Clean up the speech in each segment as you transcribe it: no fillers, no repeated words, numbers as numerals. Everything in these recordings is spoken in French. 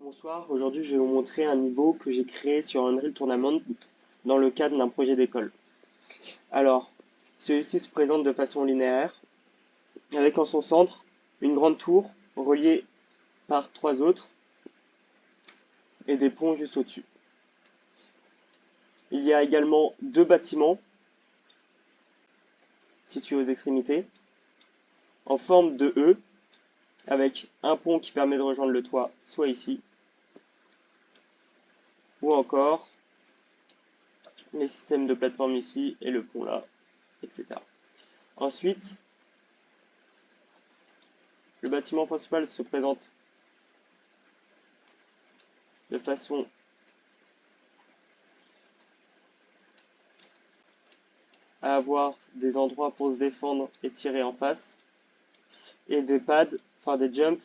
Bonsoir, aujourd'hui je vais vous montrer un niveau que j'ai créé sur Unreal Tournament dans le cadre d'un projet d'école. Alors, celui-ci se présente de façon linéaire, avec en son centre une grande tour reliée par trois autres et des ponts juste au-dessus. Il y a également deux bâtiments situés aux extrémités, en forme de E, avec un pont qui permet de rejoindre le toit, soit ici, ou encore les systèmes de plateforme ici et le pont là, etc. Ensuite, le bâtiment principal se présente de façon à avoir des endroits pour se défendre et tirer en face, et des pads, enfin des jumps,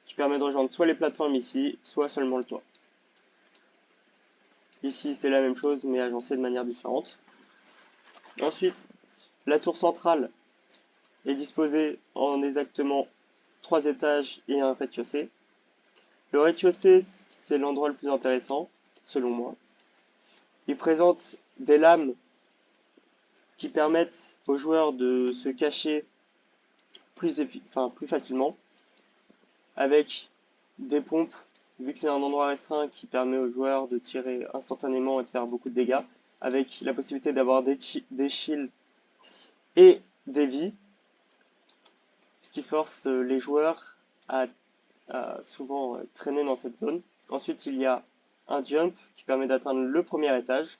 qui permettent de rejoindre soit les plateformes ici, soit seulement le toit. Ici, c'est la même chose, mais agencé de manière différente. Ensuite, la tour centrale est disposée en exactement 3 étages et un rez-de-chaussée. Le rez-de-chaussée, c'est l'endroit le plus intéressant, selon moi. Il présente des lames qui permettent aux joueurs de se cacher plus facilement, avec des pompes, vu que c'est un endroit restreint qui permet aux joueurs de tirer instantanément et de faire beaucoup de dégâts, avec la possibilité d'avoir des shields et des vies, ce qui force les joueurs à souvent traîner dans cette zone. Ensuite, il y a un jump qui permet d'atteindre le premier étage,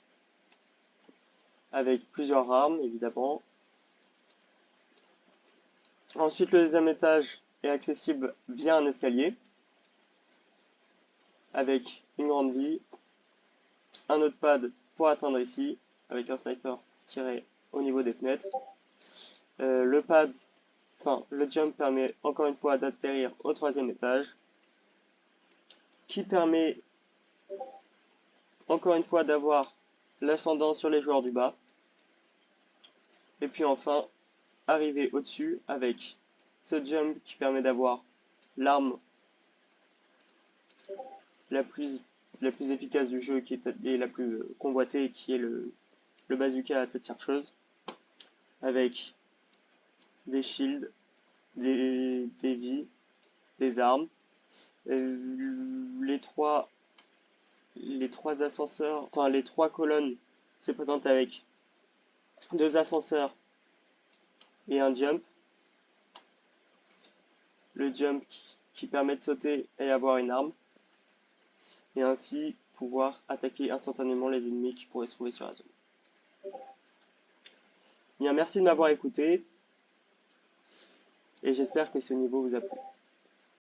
avec plusieurs armes évidemment. Ensuite, le deuxième étage est accessible via un escalier, avec une grande vie, un autre pad pour atteindre ici, avec un sniper tiré au niveau des fenêtres. Le jump permet encore une fois d'atterrir au troisième étage, qui permet encore une fois d'avoir l'ascendant sur les joueurs du bas. Et puis enfin, arriver au-dessus avec ce jump qui permet d'avoir l'arme la plus efficace du jeu et la plus convoitée, qui est le bazooka à tête chercheuse, avec des shields, des vies, des armes. Les trois ascenseurs, enfin les trois colonnes se présentent avec deux ascenseurs et un jump. Le jump qui permet de sauter et avoir une arme, et ainsi pouvoir attaquer instantanément les ennemis qui pourraient se trouver sur la zone. Bien, merci de m'avoir écouté, et j'espère que ce niveau vous a plu.